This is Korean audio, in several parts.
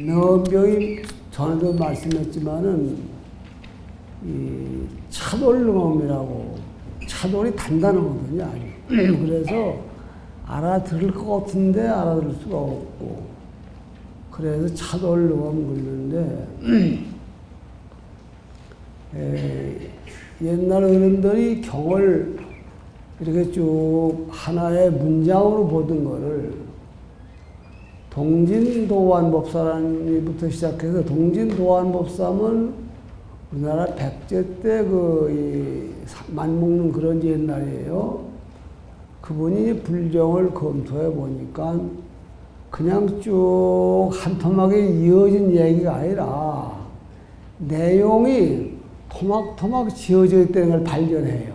너병이 전에도 말씀했지만은 이 차돌놈이라고 차돌이 단단하거든요. 그래서 알아들을 것 같은데 알아들을 수가 없고 그래서 차돌놈 그러는데 옛날 어른들이 경을 이렇게 쭉 하나의 문장으로 보던 거를 동진도안법사라는 이부터 시작해서 동진도안법사는 우리나라 백제 때 맞먹는 그런 옛날이에요. 그분이 불경을 검토해 보니까 그냥 쭉 한 토막에 이어진 얘기가 아니라 내용이 토막토막 지어져 있다는 걸 발견해요.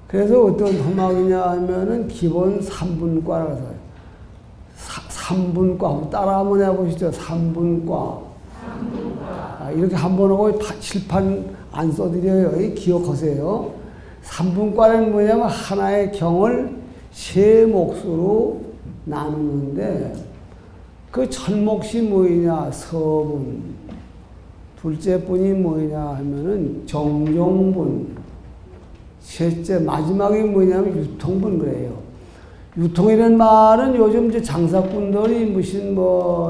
그래서 어떤 토막이냐 하면은 기본 3분과라서 3분과 한번 따라 한번 해보시죠. 3분과. 이렇게 한번 하고 칠판 안 써드려요. 기억하세요. 3분과는 뭐냐면 하나의 경을 세 몫으로 나누는데 그 첫 몫이 뭐냐 서분, 둘째 분이 뭐냐 하면은 정종분, 셋째 마지막이 뭐냐면 유통분 그래요. 유통이라는 말은 요즘 이제 장사꾼들이 무슨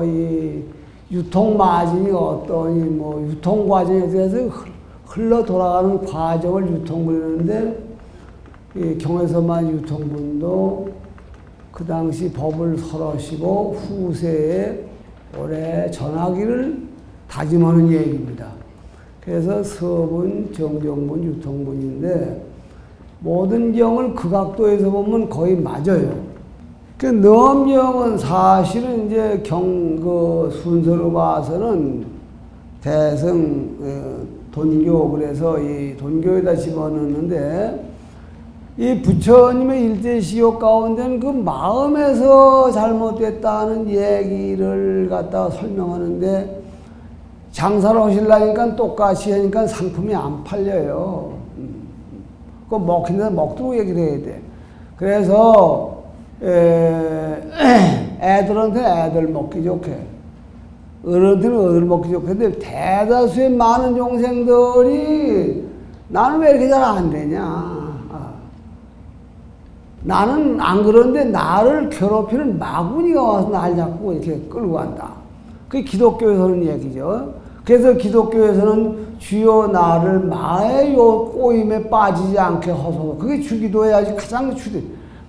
이 유통 마진이 어떠니 유통 과정에 대해서 흘러 돌아가는 과정을 유통 그러는데 이 경에서만 유통분도 그 당시 법을 설하시고 후세에 오래 전하기를 다짐하는 얘기입니다. 그래서 서분, 정경분, 유통분인데 모든 경을 그 각도에서 보면 거의 맞아요. 그 넘경은 사실은 이제 그 순서로 봐서는 대승, 돈교, 그래서 이 돈교에다 집어넣는데 이 부처님의 일제시효 가운데는 그 마음에서 잘못됐다는 얘기를 갖다가 설명하는데 장사를 하시려니까 똑같이 하니까 상품이 안 팔려요. 그 먹히는 먹도록 얘기를 해야 돼. 그래서 애들한테 애들 먹기 좋게, 어른들은 어른 먹기 좋게. 근데 대다수의 많은 용생들이 나는 왜 이렇게 잘 안 되냐. 나는 안 그런데 나를 괴롭히는 마구니가 와서 날 자꾸 이렇게 끌고 간다. 그게 기독교에서는 얘기죠. 그래서 기독교에서는 주여 나를 마의 요 꼬임에 빠지지 않게 하소서. 그게 주기도해야지 가장 주대.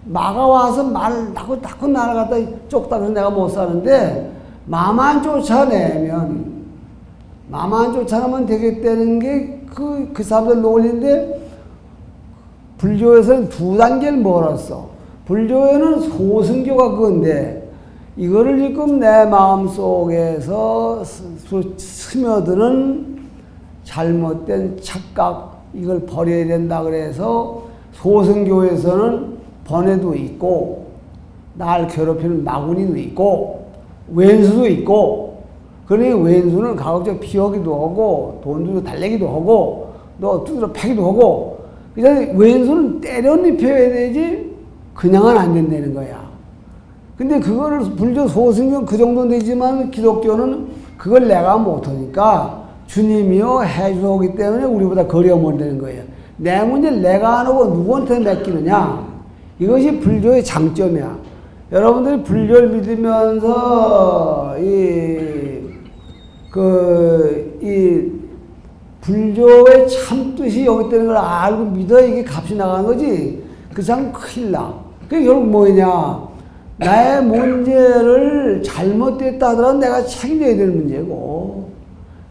마가 와서 말을 자꾸 나를 갖다 쪽다서 내가 못 사는데 마만 쫓아내면 되겠다는 게 그 사람들 논리인데 불교에서는 두 단계를 몰았어. 불교에는 소승교가 그건데 이거를 지금 내 마음속에서 스며드는 잘못된 착각 이걸 버려야 된다 그래서 소승교에서는 번뇌도 있고 날 괴롭히는 마구니도 있고 왼수도 있고 그러니 왼수는 가급적 피하기도 하고 돈 주고 달래기도 하고 너 두드려 패기도 하고 그래서 왼수는 때려눕혀야 되지 그냥은 안 된다는 거야. 근데 그거를 불교 소승교는 그 정도는 되지만 기독교는 그걸 내가 못하니까 주님이요 해주오기 때문에 우리보다 거리면 되는 거예요. 내 문제를 내가 안 하고 누구한테 맡기느냐. 이것이 불교의 장점이야. 여러분들이 불교를 믿으면서 불교의 참 뜻이 여기 있다는 걸 알고 믿어야 이게 값이 나가는 거지. 그 참 큰일 나. 그게 결국 뭐냐. 나의 문제를 잘못됐다 하더라도 내가 책임져야 되는 문제고,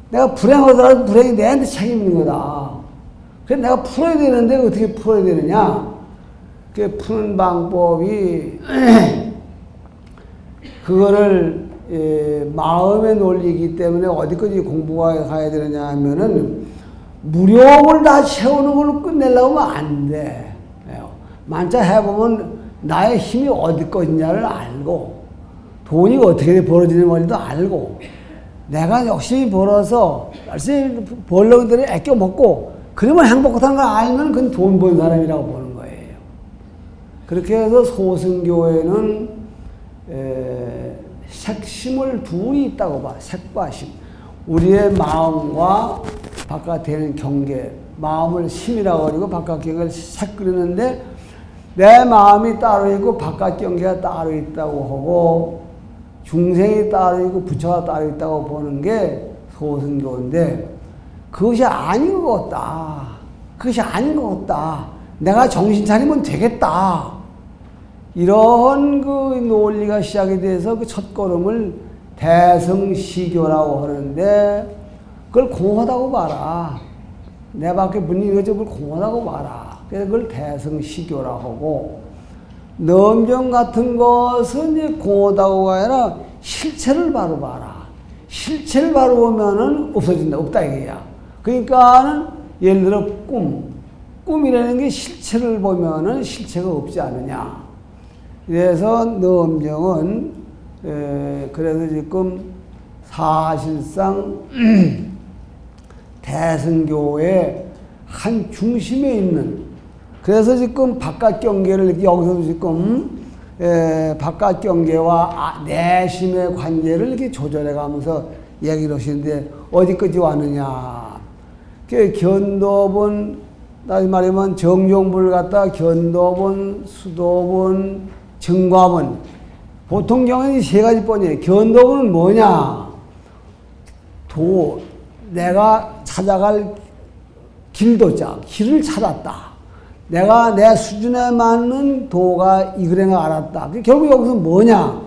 내가 불행하더라도 불행이 내한테 책임있는 거다. 그래서 내가 풀어야 되는데 어떻게 풀어야 되느냐. 그 푸는 방법이, 그거를, 마음의 논리이기 때문에 어디까지 공부가 가야 되느냐 하면은, 무력을 다 채우는 걸로 끝내려고 하면 안 돼. 만차 해보면 나의 힘이 어디 것이냐를 알고 돈이 어떻게 벌어지는 건지도 알고 내가 열심히 벌어서 열심히 벌려고 들이 아껴 먹고 그러면 행복하다는 걸 알면 그건 돈 버는 사람이라고 보는 거예요. 그렇게 해서 소승교회는 색심을 둘이 있다고 봐. 색과 심. 우리의 마음과 바깥에 있는 경계, 마음을 심이라고 그러고 바깥 경계를 색 그리는데 내 마음이 따로 있고 바깥 경계가 따로 있다고 하고 중생이 따로 있고 부처가 따로 있다고 보는 게 소승교인데 그것이 아닌 것 같다. 그것이 아닌 것 같다. 내가 정신 차리면 되겠다. 이런 그 논리가 시작이 돼서 그 첫걸음을 대승시교라고 하는데 그걸 공허하다고 봐라. 내 밖에 문이 이거죠. 그걸 공허하다고 봐라. 그래서 그걸 대승시교라고 하고 넘정 같은 것은 이제 공허하다고 아니라 실체를 바로 봐라. 실체를 바로 보면은 없어진다. 없다 이게야. 그러니까는 예를 들어 꿈이라는 게 실체를 보면은 실체가 없지 않느냐. 그래서 넘정은 그래서 지금 사실상 대승교의 한 중심에 있는 그래서 지금 바깥 경계를 여기서도 지금 바깥 경계와 내심의 관계를 이렇게 조절해 가면서 얘기를 하시는데 어디까지 왔느냐. 그 견도본 다시 말하면 정종불 갖다 견도본, 수도본, 증과본 보통 경우는 세 가지 번이에요. 견도본은 뭐냐? 내가 찾아갈 길도자, 길을 찾았다. 내가 내 수준에 맞는 도가 이거래가 알았다. 결국 여기서 뭐냐?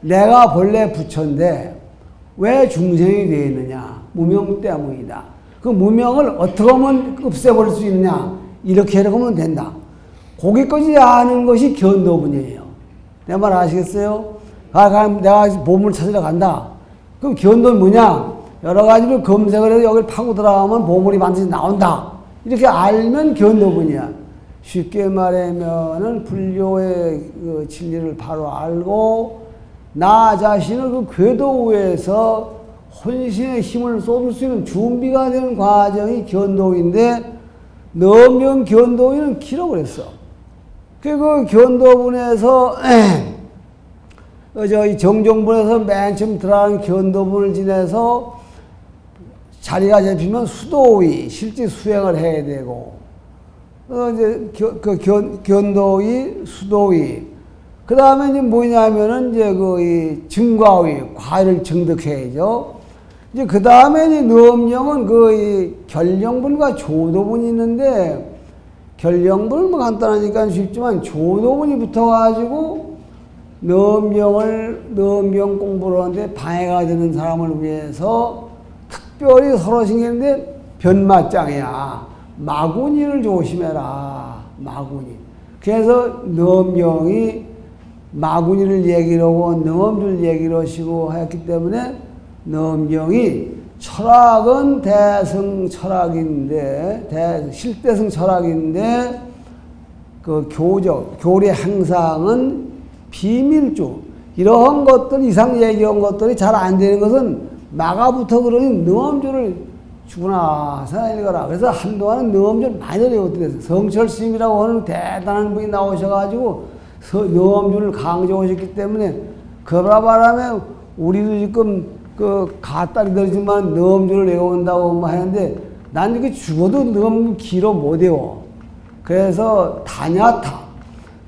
내가 본래 부처인데 왜 중생이 되어 있느냐? 무명 때문이다. 그 무명을 어떻게 하면 없애버릴 수 있느냐? 이렇게 하면 된다. 거기까지 아는 것이 견도분이에요. 내 말 아시겠어요? 내가 보물을 찾으러 간다. 그럼 견도는 뭐냐? 여러 가지로 검색을 해서 여기를 파고 들어가면 보물이 반드시 나온다. 이렇게 알면 견도분이야. 쉽게 말하면은 불교의 그 진리를 바로 알고 나 자신을 그 궤도 위에서 혼신의 힘을 쏟을 수 있는 준비가 되는 과정이 견도인데 넘정 견도인은 길어버렸어. 그 견도분에서 저희 정종분에서 맨 처음 들어가는 견도분을 지내서 자리가 잡히면 수도위 실제 수행을 해야 되고 이제 견도위 수도위 그 다음에 이제 뭐냐면은 이제 그 증과위 과를 증득해야죠. 이제 그 다음에 이제 넘정은 그 결령분과 조도분이 있는데 결령분은 뭐 간단하니까 쉽지만 조도분이 붙어가지고 넘정 공부를 하는데 방해가 되는 사람을 위해서 특별히 서로 신기는데 변마짱이야. 마구니를 조심해라. 마구니. 그래서 넘정이 마구니를 얘기를 하고 넘주를 얘기를 하시고 했기 때문에 넘정이 철학은 대승 철학인데 실대승 철학인데 그 교리 행상은 비밀주 이러한 것들 이상 얘기한 것들이 잘 안 되는 것은 마가부터 그러니 넘주를 주구나 생각해라. 그래서 한동안은 넘주를 많이 어려웠더랬어요. 성철스님이라고 하는 대단한 분이 나오셔가지고 넘주를 강조하셨기 때문에 그 바람에 우리도 지금 그 가따리 들지만 넘주를 외운다고 하는데 난 이게 죽어도 너무 길어 못 외워. 그래서 다냐타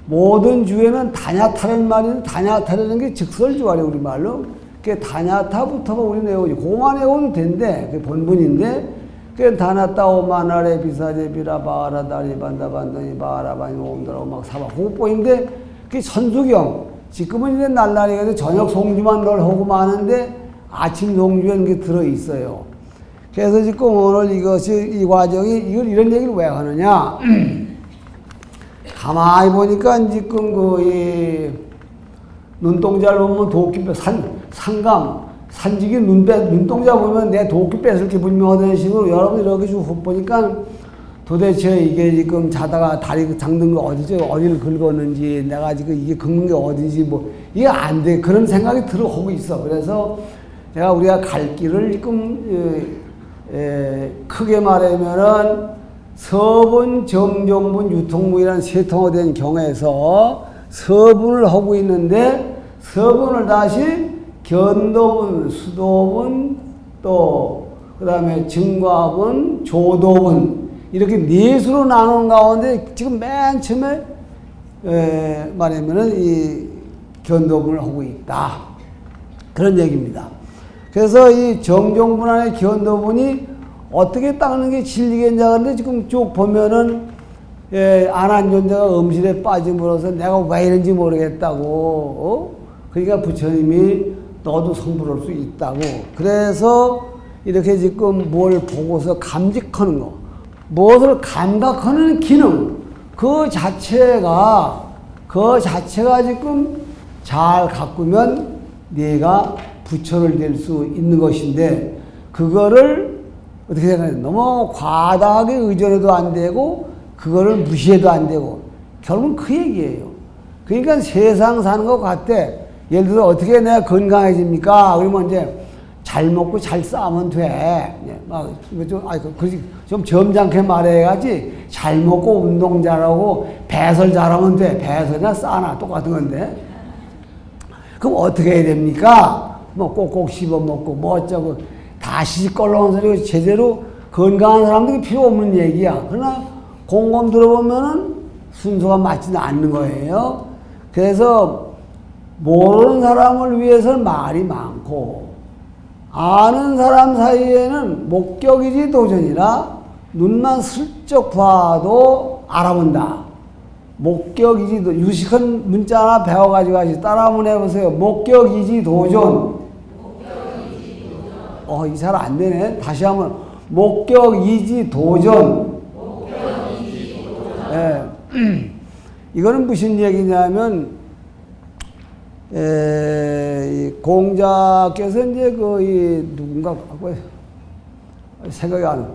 모든 주에는 다냐타라는 말이 다냐타라는 게 즉설주아래 우리말로. 그 다냐타부터가 우리는 외우지. 그만 외우면 된대. 그게 본분인데 그 다냐타 오마나레 비사제 비라바라 다리반다반다니 바라바니 옴드라고 막 사바 그것보인데 그게 천수경 지금은 이제 날라리가 저녁 송주만 널 하고 마는데 아침 송주에 게 들어있어요. 그래서 지금 오늘 이 과정이 이런 얘기를 왜 하느냐. 가만히 보니까 지금 눈동자를 보면 도끼 상감 산지기 눈동자 보면 내 도끼 뺏을 게 분명하다는 식으로 여러분 이렇게 쭉 보니까 도대체 이게 지금 자다가 다리 장든 거 어디를 긁었는지 내가 지금 이게 긁는 게 어디지 뭐 이게 안 돼. 그런 생각이 들어오고 있어. 그래서 우리가 갈 길을 지금 크게 말하면은 서분, 정종분, 유통분이라는 세 통화된 경에서 서분을 하고 있는데 서분을 다시 견도분, 수도분, 또 그다음에 증과분, 조도분 이렇게 네 수로 나눈 가운데 지금 맨 처음에 말하면은 이 견도분을 하고 있다. 그런 얘기입니다. 그래서 이 정종분안의 견도분이 어떻게 닦는 게 진리겠냐. 근데 지금 쭉 보면은, 안한존재가 음실에 빠짐으로써 내가 왜 이런지 모르겠다고, 그러니까 부처님이 너도 성불할 수 있다고. 그래서 이렇게 지금 뭘 보고서 감직하는 거, 무엇을 감각하는 기능, 그 자체가 지금 잘 가꾸면 네가 부처를 될 수 있는 것인데, 그거를 어떻게 생각해요? 너무 과다하게 의존해도 안 되고, 그거를 무시해도 안 되고, 결국은 그 얘기예요. 그러니까 세상 사는 것 같대. 예를 들어, 어떻게 내가 건강해집니까? 그러면 이제 잘 먹고 잘 싸면 돼. 좀 점잖게 말해야지. 잘 먹고 운동 잘하고 배설 잘하면 돼. 배설이나 싸나 똑같은 건데. 그럼 어떻게 해야 됩니까? 뭐 꼭꼭 씹어 먹고 뭐 어쩌고 다 시시껄렁한 소리고 제대로 건강한 사람들이 필요 없는 얘기야. 그러나 곰곰 들어보면은 순서가 맞지는 않는 거예요. 그래서 모르는 사람을 위해서는 말이 많고, 아는 사람 사이에는 목격이지 도전이라 눈만 슬쩍 봐도 알아본다. 목격이지 도전. 유식한 문자 하나 배워가지고 같이 따라 한번 해보세요. 목격이지 도전. 이 잘 안 되네. 다시 한번. 목격이지 도전. 이거는 무슨 얘기냐면, 공자께서 이제 누군가, 생각이 안 나.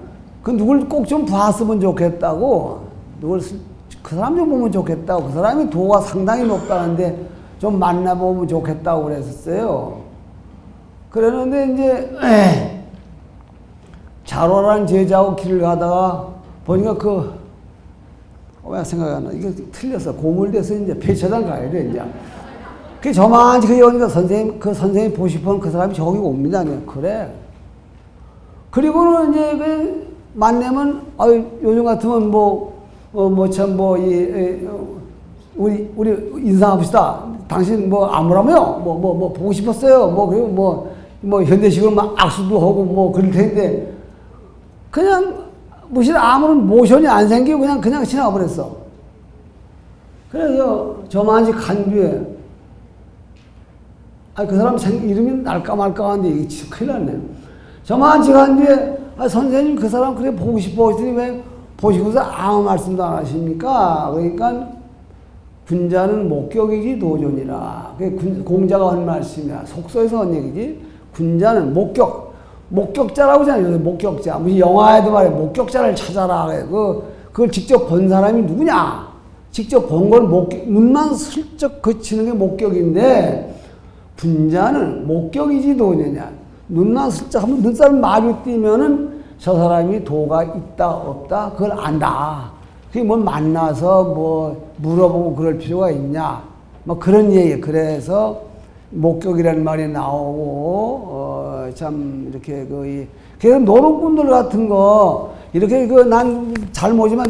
누굴 꼭 좀 봤으면 좋겠다고, 그 사람 좀 보면 좋겠다고, 그 사람이 도가 상당히 높다는데 좀 만나보면 좋겠다고 그랬었어요. 그랬는데 이제, 자로라는 제자하고 길을 가다가 보니까 왜 생각이 안 나. 이거 틀렸어. 고물돼서 이제 폐차장 가야 돼, 이제. 저만치 그게 오니까 선생님 보고 싶으면 그 사람이 저기 옵니다. 그래. 그리고는 이제 만나면, 요즘 같으면 우리 인사합시다. 당신 아무라며? 보고 싶었어요. 그리고 현대식으로 막 악수도 하고 그럴 텐데, 그냥 무슨 아무런 모션이 안 생기고 그냥 지나가버렸어. 그래서 저만치 간 뒤에, 그 사람 이름이 날까 말까 하는데 이게 진짜 큰일 났네. 저만치 간 뒤에, 선생님 그 사람 그래 보고 싶어 했더니 왜 보시고서 아무 말씀도 안 하십니까? 그러니까 군자는 목격이지 도전이라. 공자가 한 말씀이야. 속소에서 한 얘기지. 군자는 목격자라고 하잖아요. 목격자. 무슨 영화에도 말해 목격자를 찾아라. 그걸 직접 본 사람이 누구냐? 직접 본 걸 눈만 슬쩍 그치는 게 목격인데, 분자는 목격이지 도냐냐. 눈만 슬쩍 한번 눈살 마주 띄면은 저 사람이 도가 있다 없다 그걸 안다. 그게 만나서 물어보고 그럴 필요가 있냐. 그런 얘기. 그래서 목격이라는 말이 나오고, 참, 이렇게, 그래서 노릇분들 같은 거, 이렇게, 난 잘 모지만,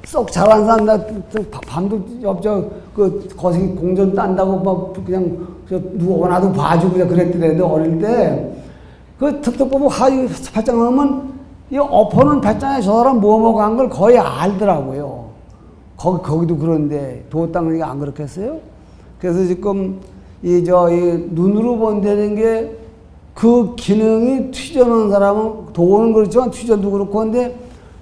쏙 잘하는 사람, 나 밤도 거기 공전 딴다고 그냥, 누구 원하도 봐주고 그랬더라도 어릴 때, 툭툭 보면 발장 하면, 이 엎어놓은 발장에 저 사람 뭐 한 걸 거의 알더라고요. 거기도 그런데, 도 닦는 게 안 그렇겠어요? 그래서 지금, 이 눈으로 본다는 게 그 기능이 튀져나온 사람은 도는 그렇지만 튀져도 그렇고 한데,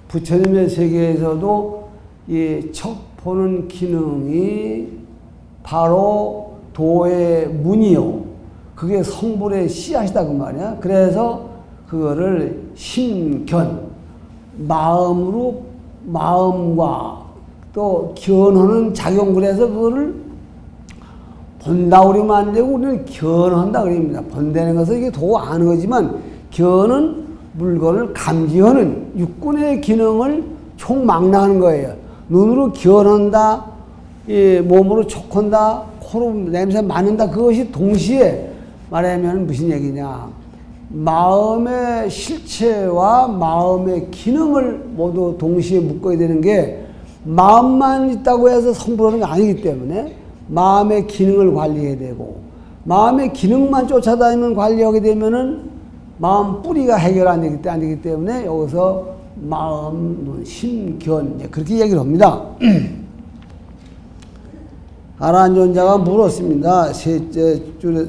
부처님의 세계에서도 이 척 보는 기능이 바로 도의 문이요. 그게 성불의 씨앗이다 그 말이야. 그래서 그거를 심견, 마음과 또 견하는 작용을 해서 그거를 본다 그러면 안 되고 우리는 견한다 그럽니다. 본다는 것은 이게 도 아는 거지만, 견은 물건을 감지하는 육군의 기능을 총망라하는 거예요. 눈으로 견한다, 몸으로 촉한다, 코로 냄새 맡는다. 그것이 동시에 말하면 무슨 얘기냐. 마음의 실체와 마음의 기능을 모두 동시에 묶어야 되는 게 마음만 있다고 해서 성불하는 게 아니기 때문에 마음의 기능을 관리해야 되고 마음의 기능만 쫓아다니면 관리하게 되면은 마음 뿌리가 해결 안 되기 때문에 여기서 마음, 눈, 심, 견 그렇게 얘기를 합니다. 아란존자가 물었습니다. 셋째 줄에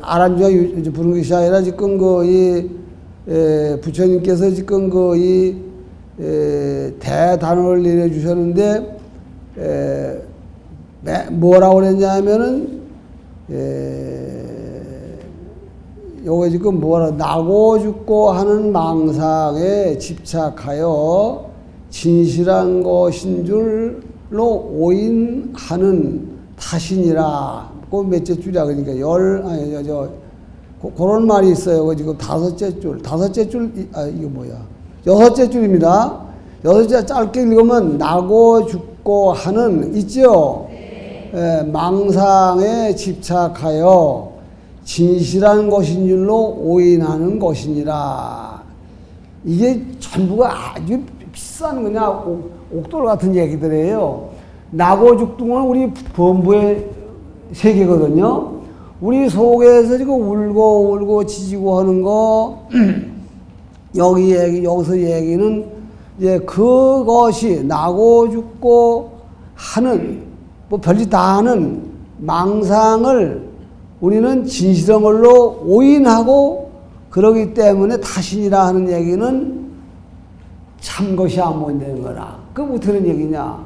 아란존자가 부른 것이 아니라 지금 부처님께서 지금 대단원을 내려주셨는데 뭐라고 그랬냐면은 요거 지금 뭐라 나고 죽고 하는 망상에 집착하여 진실한 것인 줄로 오인하는 타신이라. 그 몇째 줄이야. 그러니까 그런 말이 있어요. 지금 다섯째 줄, 이거 뭐야? 여섯째 줄입니다. 여섯째 짧게 읽으면 나고 죽고 하는 있죠. 망상에 집착하여 진실한 것인 줄로 오인하는 것이니라. 이게 전부가 아주 비싼 그냥 옥돌 같은 얘기들이에요. 나고 죽둥은 우리 범부의 세계거든요. 우리 속에서 지금 울고 지지고 하는 거 여기서 얘기는 이제 그것이 나고 죽고 하는 뭐 별짓 다 하는 망상을 우리는 진실한 걸로 오인하고 그러기 때문에 타신이라 하는 얘기는 참것이 안 보인다는 거라. 그게 어떻게 얘기냐.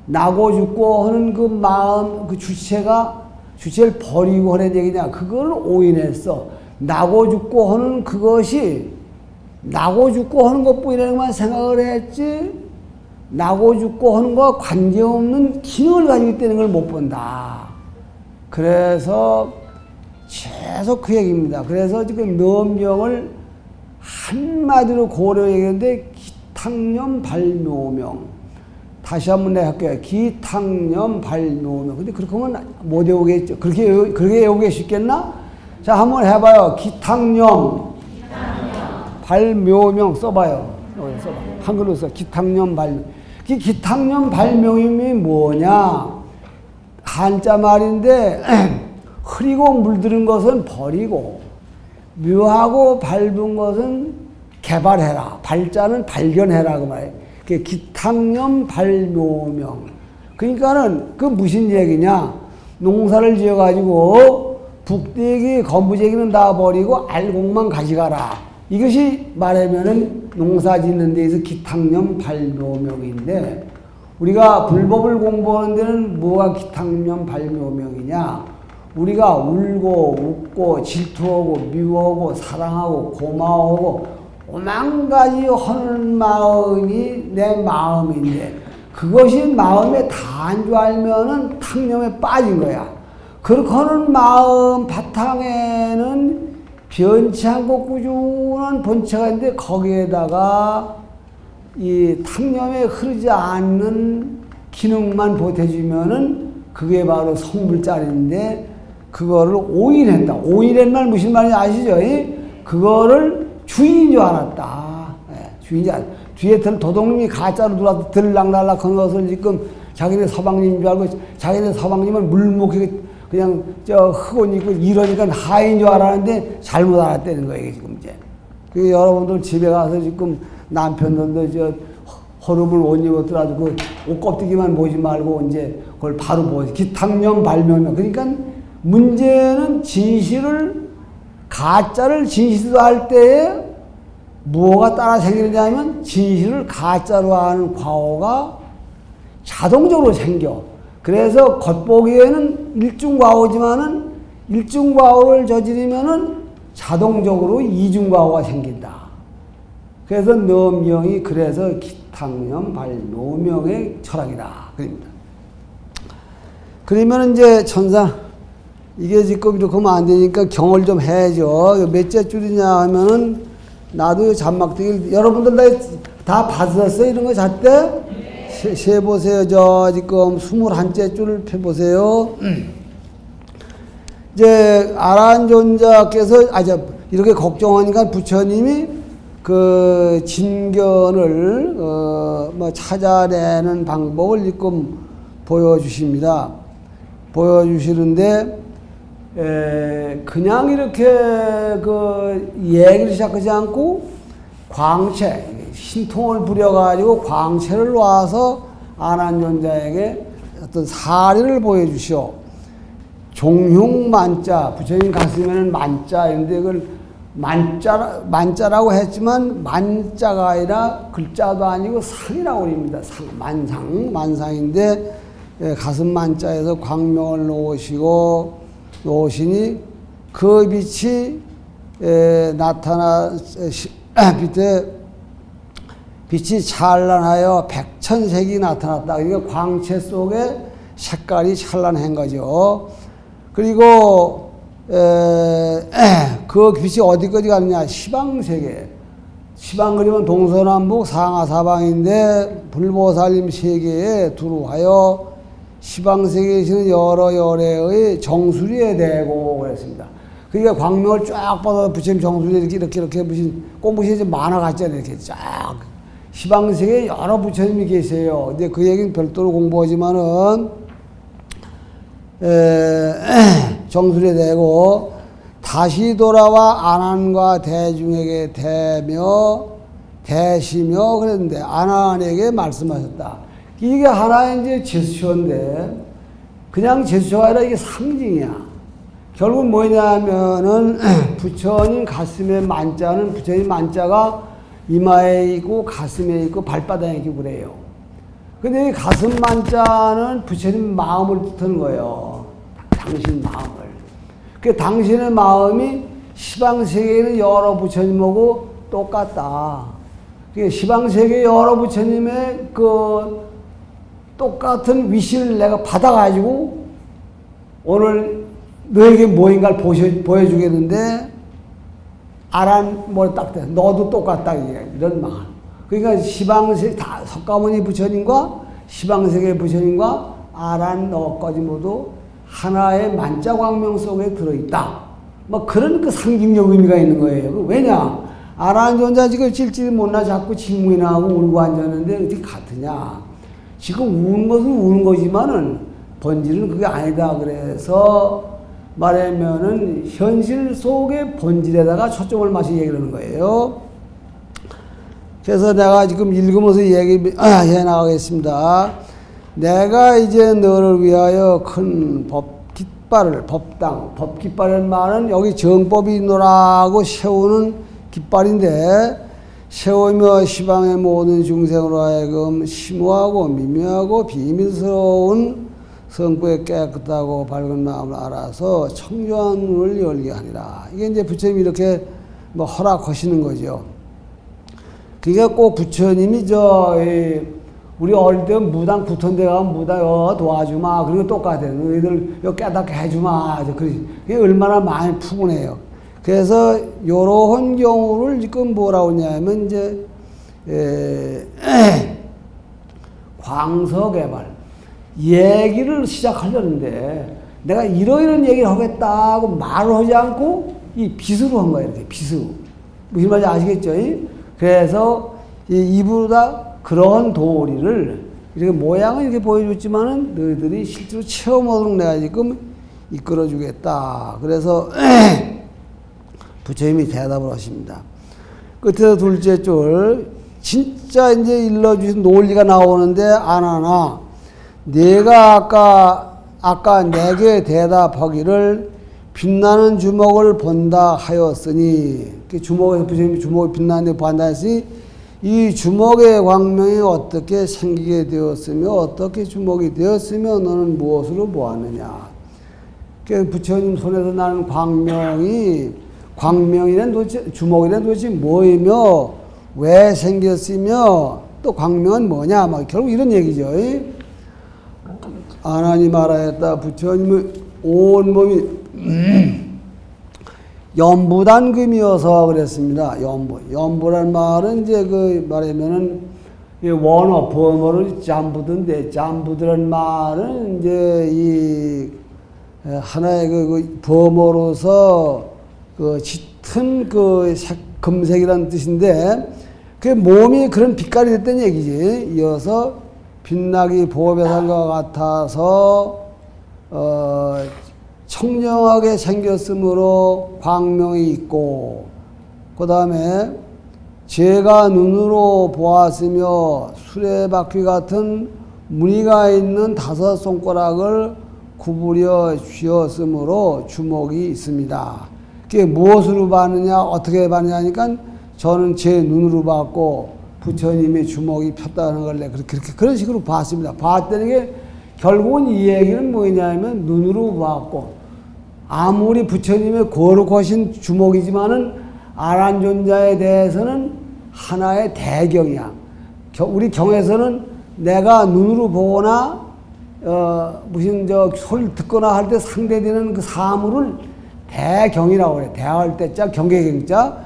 나고 죽고 하는 그 마음, 그 주체를 버리고 하는 얘기냐. 그걸 오인했어. 나고 죽고 하는 그것이 나고 죽고 하는 것뿐이라는 생각을 했지 나고 죽고 하는 것과 관계없는 기능을 가지고 있다는 걸 못 본다. 그래서 계속 그 얘기입니다. 그래서 지금 넘명을 한마디로 고려 얘기했는데 기탕념 발묘명. 다시 한번 내가 할게요. 기탕념 발묘명. 근데 그렇게 하면 못 외우겠죠. 그렇게 외우기 쉽겠나? 자, 한번 해봐요. 기탕념 발묘명 써봐요. 써봐. 한글로 써. 기탕념 발묘. 기탕념 발묘임이 뭐냐? 한자 말인데 흐리고 물들은 것은 버리고 묘하고 밝은 것은 개발해라. 발자는 발견해라 그 말이에요. 기탕념 발묘명. 그러니까는 그 무슨 얘기냐? 농사를 지어가지고 북대기 건부제기는 다 버리고 알곡만 가져가라. 이것이 말하면은 농사 짓는 데에서 기탕념 발묘명인데 우리가 불법을 공부하는 데는 뭐가 기탕념 발묘명이냐? 우리가 울고 웃고 질투하고 미워하고 사랑하고 고마워하고 오만 가지 하는 마음이 내 마음인데 그것이 마음에 다한 줄 알면은 탕념에 빠진 거야. 그렇게 하는 마음 바탕에는 변치 않고 꾸준한 본체가 있는데 거기에다가 이 탕념에 흐르지 않는 기능만 보태주면은 그게 바로 성불자리인데 그거를 오인했다. 오인한 말 무슨 말인지 아시죠? 그거를 주인인 줄 알았다. 주인인 줄 알았다. 뒤에 도둑님이 가짜로 들어와서 들락날락 하는 것을 지금 자기네 서방님인 줄 알고 자기네 서방님은 물목에 그냥 흑옷 입고 이러니까 하인 줄 알았는데 잘못 알았다는 거예요, 지금 이제. 그 여러분들 집에 가서 지금 남편들도 허름을 옷 입었더라도 그 옷껍데기만 보지 말고 이제 그걸 바로 보지. 기탕념 발묘명. 그러니까 문제는 진실을, 가짜를 진실로 할 때에 무엇가 따라 생기느냐 하면 진실을 가짜로 하는 과오가 자동적으로 생겨. 그래서 겉보기에는 일중과오지만은 일중과오를 저지르면은 자동적으로 이중과오가 생긴다. 그래서 넘명이 그래서 기탕념 발묘명의 철학이다. 그럽니다. 그러면 이제 천상 이게 지금 이렇게 하면 안 되니까 경을 좀 해야죠. 몇째 줄이냐 하면은 나도 잔막대기 여러분들 다 받으셨어요? 이런 거 잣대? 세 보세요. 저 지금 21째 줄을 펴보세요. 이제 아란존자께서 이렇게 걱정하니까 부처님이 그 진견을 찾아내는 방법을 지금 보여주십니다. 보여주시는데 그냥 이렇게 그 얘기를 시작하지 않고 광채, 신통을 부려가지고 광채를 놔서 아난존자에게 어떤 사례를 보여주시오. 종흉만자, 부처님 가슴에는 만자인데 그걸 만자라고 했지만 만자가 아니라 글자도 아니고 상이라고 그럽니다. 상, 만상인데 가슴 만자에서 광명을 놓으시니 그 빛이 빛이 찬란하여 백천색이 나타났다. 그러니까 광채 속에 색깔이 찬란한 거죠. 그리고 그 빛이 어디까지 가느냐? 시방세계. 시방 그리면 동서남북 상하사방인데 불보살님 세계에 두루하여 시방세계에 계시는 여러 열애의 정수리에 대고 그랬습니다. 그러니까 광명을 쫙 뻗어 부처님 정수리에 이렇게 무슨 꽃무신이 좀 많아갔잖아요. 이렇게 쫙. 시방세계에 여러 부처님이 계세요. 근데 그 얘기는 별도로 공부하지만은, 정수리에 대고 다시 돌아와 아난과 대중에게 대시며 그랬는데 아난에게 말씀하셨다. 이게 하나의 이제 제스처인데 그냥 제스처가 아니라 이게 상징이야. 결국 뭐냐면은 부처님 가슴에 만자는 부처님 만자가 이마에 있고 가슴에 있고 발바닥에 있고 그래요. 근데 이 가슴 만자는 부처님 마음을 뜻하는 거예요. 당신 마음을. 그 당신의 마음이 시방세계에는 여러 부처님하고 똑같다. 그 시방세계 여러 부처님의 그 똑같은 위신을 내가 받아가지고 오늘 너에게 뭐인가를 보여주겠는데 아란 뭐 딱 돼. 너도 똑같다 이런 마음. 그러니까 시방세계 다 석가모니 부처님과 시방세계 부처님과 아란 너까지 모두 하나의 만자광명 속에 들어있다. 뭐 그런 그 상징적 의미가 있는 거예요. 왜냐? 아란존자 지금 찔찔 못나 자꾸 직문이나 하고 울고 앉았는데 어떻게 같으냐? 지금 우는 것은 우는 거지만은 본질은 그게 아니다. 그래서 말하면은 현실 속의 본질에다가 초점을 맞춰 얘기를 하는 거예요. 그래서 내가 지금 읽으면서 해 나가겠습니다. 내가 이제 너를 위하여 큰 법깃발을, 법깃발이라는 말은 여기 정법이 있노라고 세우는 깃발인데, 세우며 시방의 모든 중생으로 하여금 심오하고 미묘하고 비밀스러운 성부의 깨끗하고 밝은 마음을 알아서 청조한 눈을 열게 하니라. 이게 이제 부처님이 이렇게 뭐 허락하시는 거죠. 그러니까 꼭 부처님이 우리 어릴 때 무당 붙은 데 가면 무당 도와주마. 그리고 똑같아요. 너희들 깨닫게 해주마. 그게 얼마나 많이 푸근해요. 그래서 요런 경우를 지금 뭐라고 하냐면 이제 광서개발 얘기를 시작하려는데 내가 이러이런 얘기를 하겠다고 말을 하지 않고 이 빗으로 한 거예요. 이렇게 빗으로. 무슨 말인지 아시겠죠? 그래서 입으로 다 그런 도리를 이렇게 모양을 이렇게 보여줬지만은 너희들이 실제로 체험하도록 내가 지금 이끌어주겠다. 그래서 부처님이 대답을 하십니다. 끝에서 둘째 줄, 진짜 이제 일러주신 논리가 나오는데, 아나나, 내가 아까 내게 대답하기를 빛나는 주먹을 본다 하였으니, 주먹에서 부처님이 주먹이 빛나는데 본다 했으니, 이 주먹의 광명이 어떻게 생기게 되었으며, 어떻게 주먹이 되었으며, 너는 무엇으로 보았느냐. 부처님 손에서 나는 광명이란 도대체, 주먹이란 도대체 뭐이며, 왜 생겼으며, 또 광명은 뭐냐, 막 결국 이런 얘기죠. 아나니 말하였다. 부처님의 온몸이 연부단금이어서 그랬습니다. 연부란 말은 이제 그 말하면은 원어, 범어를 잠부든데, 잠부드란 말은 이제 하나의 그 범어로서 그 짙은 그 금색이라는 뜻인데, 그 몸이 그런 빛깔이 됐다는 얘기지. 이어서 빛나기 보배산과 같아서 청정하게 생겼으므로 광명이 있고, 그 다음에 제가 눈으로 보았으며 수레바퀴 같은 무늬가 있는 5 손가락을 구부려 쥐었으므로 주먹이 있습니다. 그게 무엇으로 봤느냐, 어떻게 봤느냐 하니까 저는 제 눈으로 봤고 부처님의 주먹이 폈다는 걸 그렇게 그런 식으로 봤습니다. 봤다는 게 결국은 이 얘기는 뭐냐면 눈으로 봤고, 아무리 부처님의 거룩하신 주먹이지만은 아란존자에 대해서는 하나의 대경이야. 우리 경에서는 내가 눈으로 보거나 무슨 소리를 듣거나 할 때 상대되는 그 사물을 대경이라고 그래. 대할 때자 경계경자.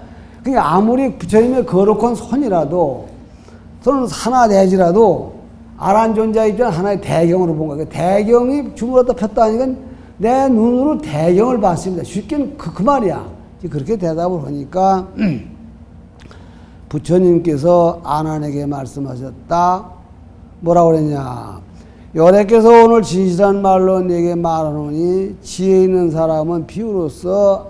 그러니까 아무리 부처님의 거룩한 손이라도 손은 하나 되지라도 아란존자 입장 하나의 대경으로 본 거야. 대경이 주물었다 폈다 하니까 내 눈으로 대경을 봤습니다. 쉽게는 그 말이야. 그렇게 대답을 하니까 부처님께서 아난에게 말씀하셨다. 뭐라고 그랬냐. 여래께서 오늘 진실한 말로 내게 말하노니 지혜 있는 사람은 비유로서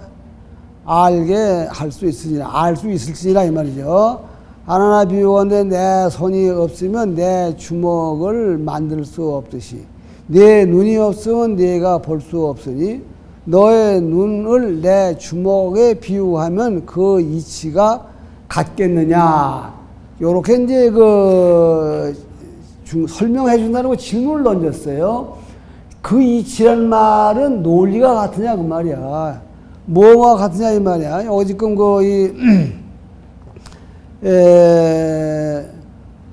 알게 할 수 있으니라. 알 수 있을지라 이 말이죠. 아나나 비유건데 내 손이 없으면 내 주먹을 만들 수 없듯이 내 눈이 없으면 내가 볼 수 없으니 너의 눈을 내 주먹에 비유하면 그 이치가 같겠느냐. 요렇게 이제 설명해 준다는 거 질문을 던졌어요. 그 이치란 말은 논리가 같으냐 그 말이야. 뭐가 같으냐 이 말이야. 여기 지금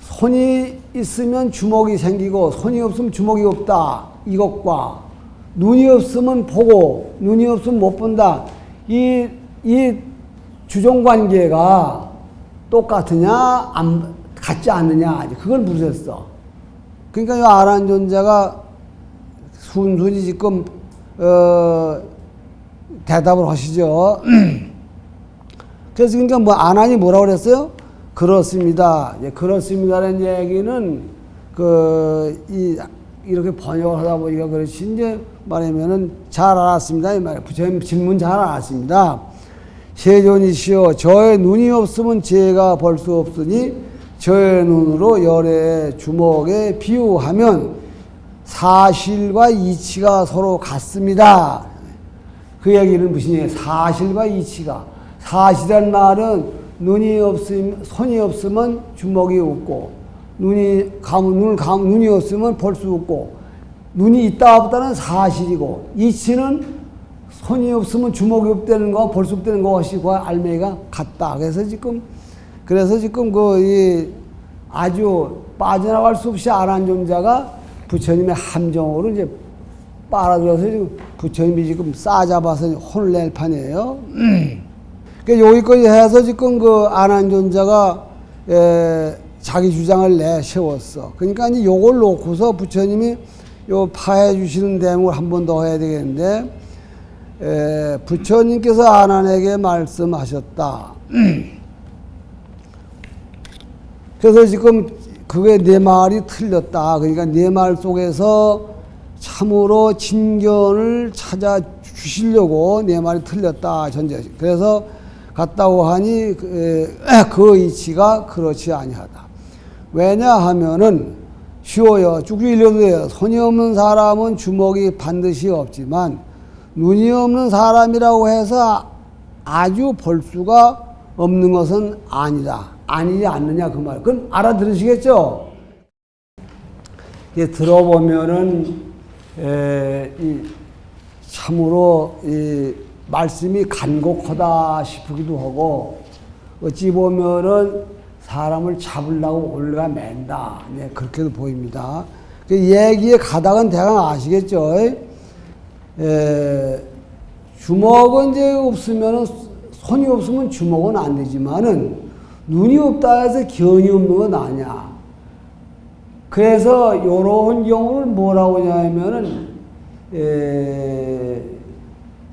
손이 있으면 주먹이 생기고 손이 없으면 주먹이 없다. 이것과 눈이 없으면 보고 눈이 없으면 못 본다. 이 주종관계가 똑같으냐 같지 않느냐 그걸 물으셨어. 그러니까 이 아란존자가 순순히 지금 대답을 하시죠. 그래서 그러니까 뭐 아난이 뭐라고 그랬어요? 그렇습니다. 그렇습니다라는 얘기는 이렇게 번역을 하다 보니까 그렇지 이제 말하면은 잘 알았습니다 이 말이에요. 부처님 질문 잘 알았습니다. 세존이시여 저의 눈이 없으면 제가 볼 수 없으니 저의 눈으로 열의 주먹에 비유하면 사실과 이치가 서로 같습니다. 그 얘기는 무슨 얘기예요? 사실과 이치가. 사실이란 말은 눈이 없으면, 손이 없으면 주먹이 없고, 눈이 없으면 볼 수 없고, 눈이 있다 없다는 사실이고, 이치는 손이 없으면 주먹이 없다는 거, 볼 수 없다는 것이 그 알맹이가 같다. 그래서 지금 아주 빠져나갈 수 없이 아란존자가 부처님의 함정으로 이제 빨아들여서 지금 부처님이 지금 싸잡아서 혼을 낼 판이에요. 그러니까 여기까지 해서 지금 아란존자가 자기 주장을 내세웠어. 그러니까 이제 요걸 놓고서 부처님이 요 파해 주시는 대목을 한 번 더 해야 되겠는데, 부처님께서 아난에게 말씀하셨다. 그래서 지금 그게 내 말이 틀렸다. 그러니까 내 말 속에서 참으로 진견을 찾아 주시려고 내 말이 틀렸다. 그래서 갔다고 하니 그 이치가 그렇지 아니하다. 왜냐하면은 쉬워요. 쭉쭉 읽어도 돼요. 손이 없는 사람은 주먹이 반드시 없지만 눈이 없는 사람이라고 해서 아주 볼 수가 없는 것은 아니다. 아니지 않느냐 그 말. 그건 알아들으시겠죠? 들어보면은 참으로 이 말씀이 간곡하다 싶기도 하고, 어찌 보면은 사람을 잡으려고 올가맨다. 네, 그렇게도 보입니다. 그 얘기의 가닥은 대강 아시겠죠? 주먹은 이제 없으면은, 손이 없으면 주먹은 안 되지만은, 눈이 없다 해서 견이 없는 건 아니야. 그래서 요런 경우를 뭐라고 하냐면은,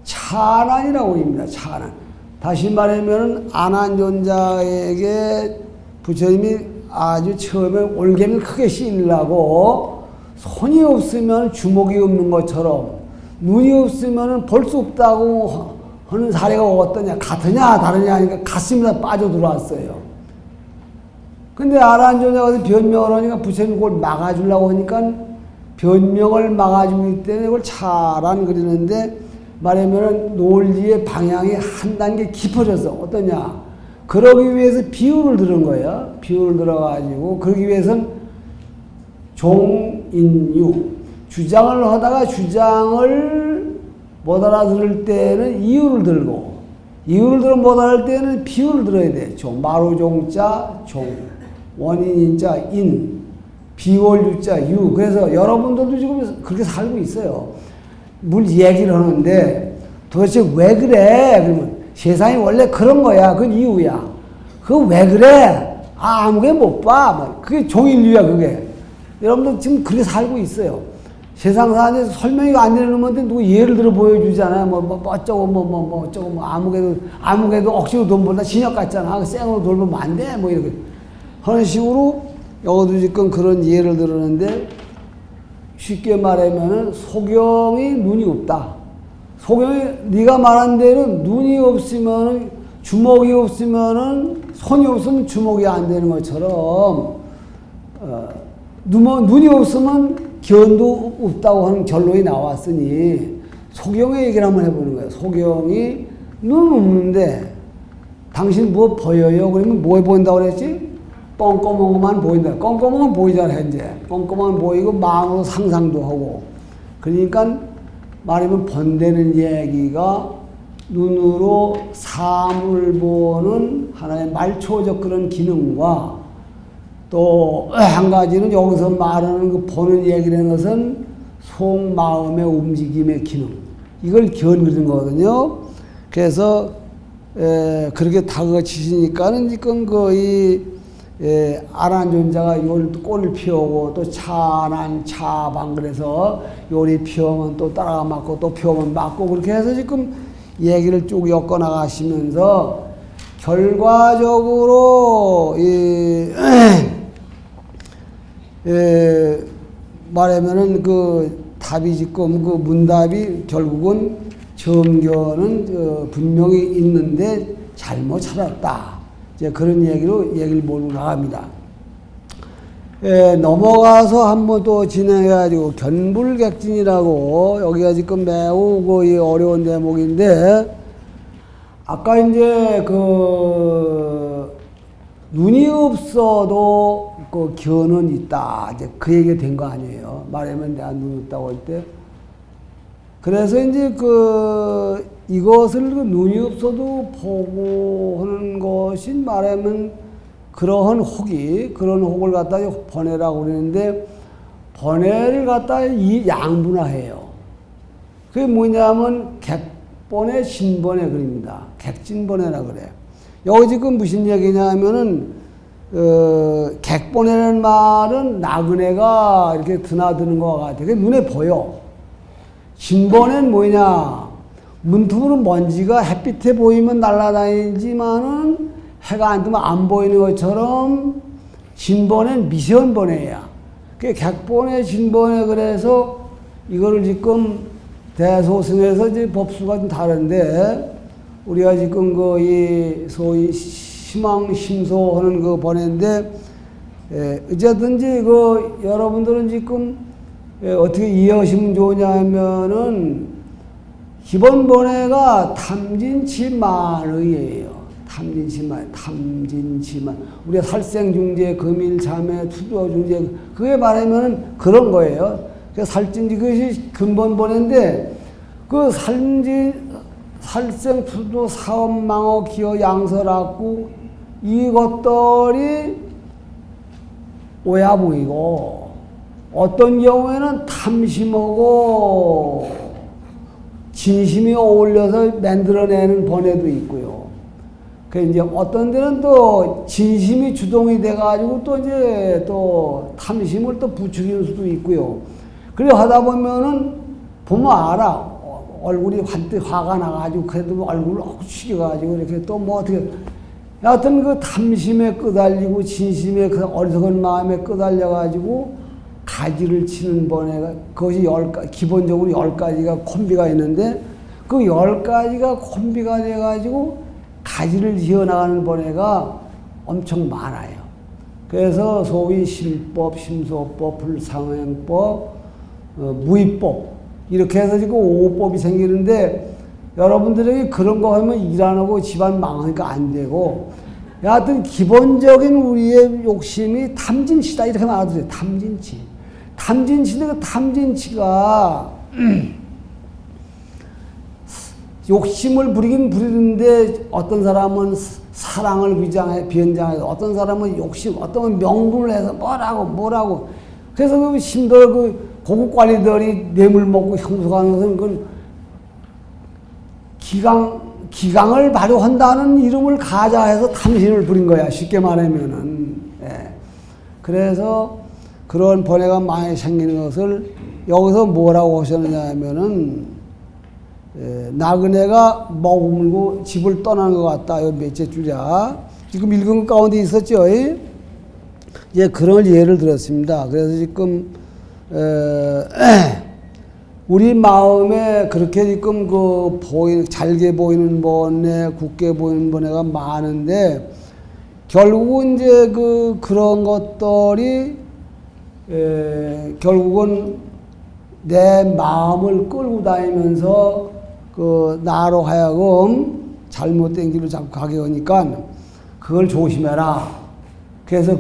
차난이라고 합니다. 차난. 다시 말하면 안한존자에게 부처님이 아주 처음에 올개미를 크게 씌우려고 손이 없으면 주먹이 없는 것처럼 눈이 없으면 볼 수 없다고 하는 사례가 어떠냐, 같으냐 다르냐 하니까 같습니다. 빠져 들어왔어요. 근데 안한존자가 변명을 하니까 부처님 그걸 막아주려고 하니까 변명을 막아주기 때문에 그걸 차란 그리는데 말하면 논리의 방향이 한 단계 깊어져서 어떠냐. 그러기 위해서 비유를 들은 거예요. 비유를 들어가지고 그러기 위해서는 종인유 주장을 하다가 주장을 못 알아들을 때는 이유를 들고 이유를 들어 못 알아들 때는 비유를 들어야 돼. 마루종자 종 원인인자 인 비월유자 유. 그래서 여러분들도 지금 그렇게 살고 있어요. 뭘 얘기를 하는데 도대체 왜 그래? 그러면 세상이 원래 그런 거야. 그건 이유야. 그거 왜 그래? 아무게 못 봐. 그게 종인류야 그게. 여러분들 지금 그렇게 살고 있어요. 세상 사는데 설명이 안 되는 건데 누구 예를 들어 보여주잖아요. 뭐 어쩌고 어쩌고 아무개도 억지로 돈 벌다 진역 같잖아. 생으로 돈 벌면 안 돼. 뭐 이렇게 하는 식으로 여기도 지금 그런 예를 들었는데 쉽게 말하면은 소경이 눈이 없다. 소경이 네가 말한 대로 눈이 없으면은 주먹이 없으면은 손이 없으면 주먹이 안 되는 것처럼 눈이 없으면 견도 없다고 하는 결론이 나왔으니 소경의 얘기를 한번 해보는 거예요. 소경이 눈은 없는데 당신 뭐 보여요? 그러면 뭐 보인다고 그랬지? 뻥꺼먼 것만 보인다. 뻥꺼먼 건 보이잖아, 현재. 뻥꺼먼 보이고 마음으로 상상도 하고. 그러니까 말하면 번되는 얘기가 눈으로 사물을 보는 하나의 말초적 그런 기능과 또 한 가지는 여기서 말하는 그 보는 얘기라는 것은 속마음의 움직임의 기능. 이걸 견그린 거거든요. 그래서 그렇게 다그치시니까는 지금 거의 안한존자가 요리 꽃을 피우고 또 차난 차방 그래서 요리 피우면 또 따라가 맞고 또 피우면 맞고 그렇게 해서 지금 얘기를 쭉 엮어 나가시면서 결과적으로 말하면은 그 답이 지금 그 문답이 결국은 정견은 분명히 있는데 잘못 찾았다. 이제 그런 얘기를 몰고 나갑니다. 넘어가서 한번 또 진행해가지고 견불객진이라고 여기가 지금 매우 거의 어려운 대목인데 아까 이제 그 눈이 없어도 그 견은 있다. 이제 그 얘기가 된 거 아니에요. 말하면 내가 눈 없다고 할 때. 그래서 이제 이것을 눈이 없어도 보고 하는 것이 말하면 그런 혹을 갖다 번뇌라고 그러는데 번뇌를 갖다 이 양분화해요. 그게 뭐냐면 객번뇌, 신번뇌 그럽니다. 객진번뇌라 그래. 여기 지금 무슨 얘기냐면은 객번뇌라는 말은 나그네가 이렇게 드나드는 것 같아. 그게 눈에 보여. 진번에는 뭐냐? 문틈으로 먼지가 햇빛에 보이면 날아다니지만은 해가 안 뜨면 안 보이는 것처럼 진번에는 미세한번뇌야. 그게 객번뇌, 진번뇌 그래서 이거를 지금 대소승에서 이제 법수가 좀 다른데 우리가 지금 이 소위 희망심소 하는 그 번뇌인데 어쨌든지 여러분들은 지금 어떻게 이해하시면 좋으냐 하면은 기본 번뇌가 탐진치만의예요. 탐진치만. 우리가 살생중재, 금일자매, 투도중재 그게 말하면은 그런 거예요. 그래서 살진지 그것이 근본 번뇌인데 그 살생, 투도, 사업, 망어, 기어, 양설악구 이것들이 오야 보이고 어떤 경우에는 탐심하고 진심이 어울려서 만들어내는 번뇌도 있고요. 그 이제 어떤 데는 또 진심이 주동이 돼가지고 또 이제 또 탐심을 또 부추기는 수도 있고요. 그래 하다 보면은 보면 알아. 얼굴이 환뜩 화가 나가지고 그래도 얼굴을 숙여가지고 이렇게 또 뭐 어떻게 여하튼 그 탐심에 끄달리고 진심에 그 어리석은 마음에 끄달려가지고 가지를 치는 번에가 그것이 기본적으로 10가지가 콤비가 있는데 그 10가지가 콤비가 돼가지고 가지를 지어나가는 번에가 엄청 많아요. 그래서 소위 심법, 심소법, 불상행법, 무의법 이렇게 해서 지금 5법이 생기는데 여러분들에게 그런 거 하면 일 안 하고 집안 망하니까 안 되고 여하튼 기본적인 우리의 욕심이 탐진치다 이렇게 말해도 돼요. 탐진치. 탐진치인데 그 탐진치가 욕심을 부리긴 부리는데 어떤 사람은 사랑을 비연장해서 어떤 사람은 욕심, 어떤 명분을 해서 뭐라고 그래서 그 심도 그 고급 관리들이 뇌물 먹고 형소하는 것은 그 기강을 발휘한다는 이름을 가자해서 탐심을 부린 거야. 쉽게 말하면은. 예. 그래서 그런 번뇌가 많이 생기는 것을 여기서 뭐라고 하셨느냐 하면은 나그네가 머물고 집을 떠나는 것 같다. 이거 몇째 줄이야. 지금 읽은 것 가운데 있었죠. 예, 그런 예를 들었습니다. 그래서 지금 우리 마음에 그렇게 지금 잘게 보이는 번뇌, 굳게 보이는 번뇌가 많은데 결국은 이제 그런 것들이 결국은 내 마음을 끌고 다니면서 나로 하여금 잘못된 길로 자꾸 가게 하니까 그걸 조심해라. 그래서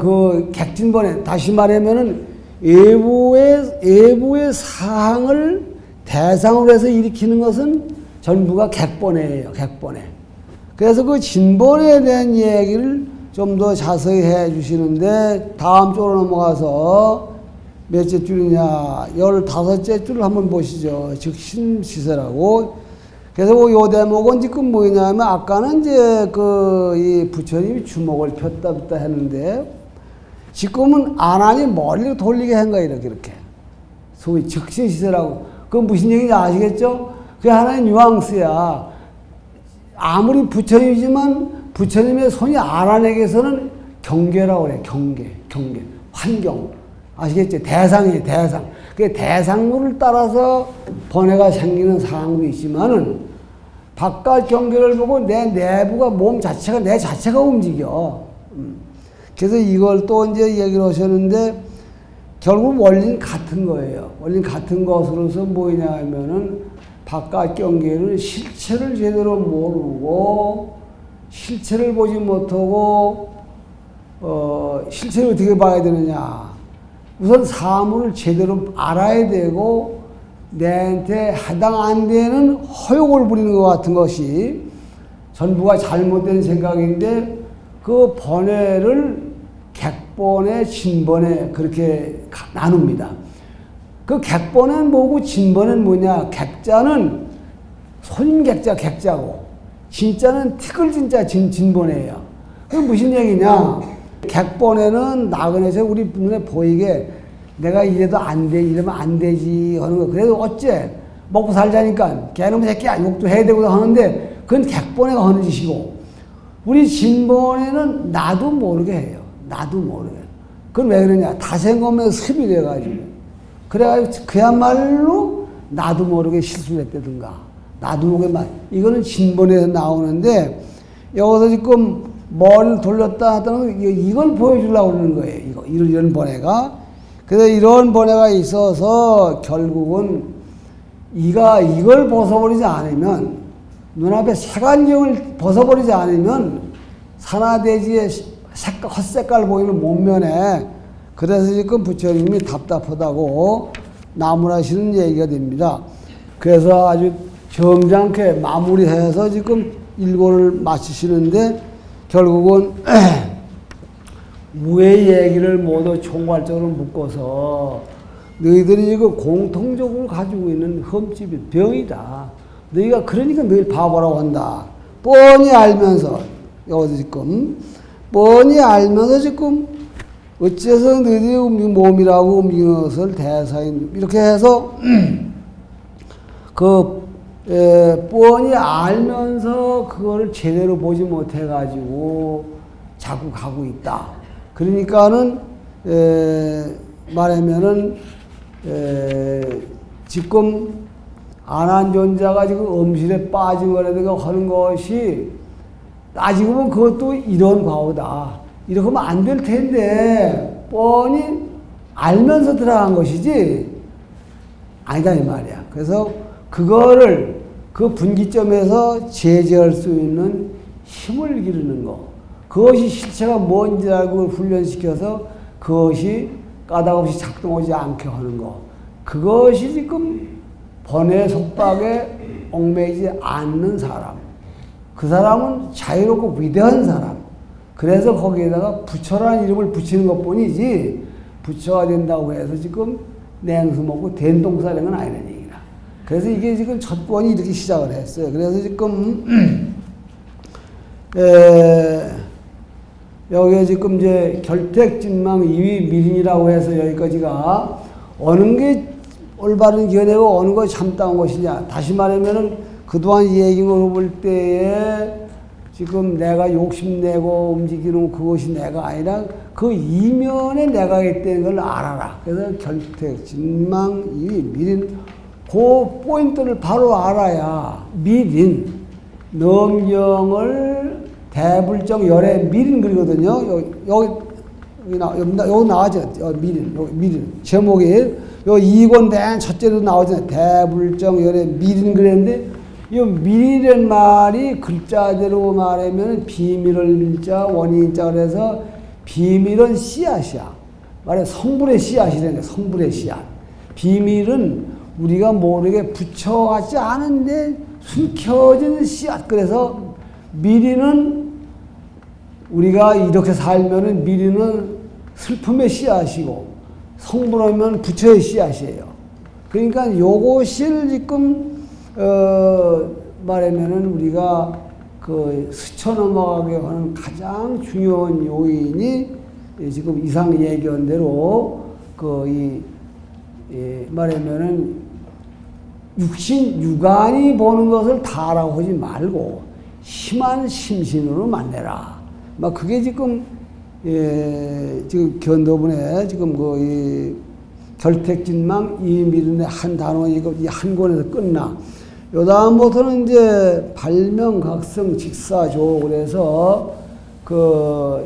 객진번뇌, 다시 말하면은 외부의 사항을 대상으로 해서 일으키는 것은 전부가 객번뇌예요. 객번뇌. 그래서 그 진번뇌에 대한 얘기를 좀 더 자세히 해 주시는데 다음 쪽으로 넘어가서 몇째 줄이냐 15째 줄을 한번 보시죠. 즉 신시세라고. 그래서 요 대목은 지금 뭐냐면 아까는 이제 이 부처님이 주먹을 폈다 했는데 지금은 안 하니 머리를 돌리게 한 거예요. 이렇게. 소위 즉신시세라고. 그건 무슨 얘기인지 아시겠죠? 그게 하나의 뉘앙스야. 아무리 부처님이지만 부처님의 손이 알아내게서는 경계라고 그래. 경계. 환경. 아시겠죠? 대상이에요. 대상. 그 대상물을 따라서 번뇌가 생기는 상황도 있지만은 바깥 경계를 보고 내 내부가 몸 자체가 내 자체가 움직여. 그래서 이걸 또 이제 얘기를 하셨는데 결국 원리는 같은 거예요. 원리는 같은 것으로서 뭐냐 하면은 바깥 경계는 실체를 제대로 모르고 실체를 보지 못하고 실체를 어떻게 봐야 되느냐. 우선 사물을 제대로 알아야 되고 내한테 해당 안 되는 허용을 부리는 것 같은 것이 전부가 잘못된 생각인데 그 번뇌를 객번뇌, 진번뇌 그렇게 나눕니다. 그 객번뇌는 뭐고 진번뇌는 뭐냐? 객자는 손님객자 객자고 진짜는 티끌진짜 진번뇌예요. 그게 무슨 얘기냐? 객번뇌는 나그네에서 우리 눈에 보이게 내가 이래도 안 돼, 이러면 안 되지 하는 거. 그래도 어째 먹고 살자니까 개놈 새끼야 욕도 해야 되고 하는데 그건 객번뇌가 하는 짓이고 우리 진번뇌는 나도 모르게 해요. 나도 모르게. 그건 왜 그러냐? 다생검에 습이 돼가지고. 그래가지고 그야말로 나도 모르게 실수를 했다든가. 나도 모르게 이거는 진번뇌에서 나오는데 여기서 지금 머리를 돌렸다 하더라도 이걸 보여주려고 그러는 거예요. 이런 번뇌가. 그래서 이런 번뇌가 있어서 결국은 이걸 벗어버리지 않으면 눈앞에 색안경을 벗어버리지 않으면 산화대지의 헛색깔 보이는 몸면에 그래서 지금 부처님이 답답하다고 나무라시는 얘기가 됩니다. 그래서 아주 점잖게 마무리해서 지금 일권을 마치시는데 결국은 무의 얘기를 모두 총괄적으로 묶어서 너희들이 지금 공통적으로 가지고 있는 흠집이 병이다. 너희가 그러니까 늘 바보라고 한다. 뻔히 알면서 여기서 지금 뻔히 알면서 지금 어째서 너희들이 몸이라고 움직이는 것을 대사인 이렇게 해서 뻔히 알면서 그거를 제대로 보지 못해가지고 자꾸 가고 있다. 그러니까는, 말하면은, 지금 안한존자가 지금 음실에 빠진 거라든가 하는 것이 따지고 보면 그것도 이런 과오다. 이렇게 하면 안 될 텐데, 뻔히 알면서 들어간 것이지, 아니다, 이 말이야. 그래서 그거를 그 분기점에서 제재할 수 있는 힘을 기르는 거. 그것이 실체가 뭔지 알고 훈련시켜서 그것이 까닭없이 작동하지 않게 하는 거. 그것이 지금 번뇌 속박에 얽매이지 않는 사람. 그 사람은 자유롭고 위대한 사람. 그래서 거기에다가 부처라는 이름을 붙이는 것 뿐이지 부처가 된다고 해서 지금 냉수 먹고 된동 싸는 건 아니라는 얘기라. 그래서 이게 지금 첫 번이 이렇게 시작을 했어요. 그래서 지금 여기에 지금 이제 결택진망 이위 미린이라고 해서 여기까지가 어느 게 올바른 견해고 어느 것이 참다운 것이냐. 다시 말하면은 그동안 얘기를 볼 때에 지금 내가 욕심내고 움직이는 그것이 내가 아니라 그 이면에 내가 있다는 걸 알아라. 그래서 결택, 진망, 이위, 미린 그 포인트를 바로 알아야 미린, 넘경을 대불정 열의 미린 그리거든요. 여기 나와죠. 미린, 여기 미린. 제목이, 요 2권 맨 첫째로 나오잖아요. 대불정 열의 미린 그랬는데, 이 미리란 말이 글자대로 말하면 비밀을 밀자, 원인자 그래서 비밀은 씨앗이야. 말해 성불의 씨앗이라는 거야. 성불의 씨앗. 비밀은 우리가 모르게 붙여가지 않은데 숨겨진 씨앗. 그래서 미리는 우리가 이렇게 살면은 미리는 슬픔의 씨앗이고 성불하면 부처의 씨앗이에요. 그러니까 요것을 지금 말하면은 우리가 그 스쳐 넘어가게 하는 가장 중요한 요인이 지금 이상 얘기한 대로 말하면은 육간이 보는 것을 다라고 하지 말고 심한 심신으로 만내라. 막 그게 지금 지금 견도분에 지금 결택진망 이미른의 한 단어 이거 이 한 권에서 끝나. 요 다음부터는 이제 발명각성 직사조 그래서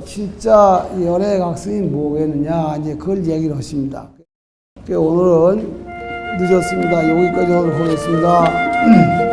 진짜 열애각성이 뭐겠느냐 이제 그걸 얘기를 했습니다. 오늘은 늦었습니다. 여기까지 하도록 하겠습니다.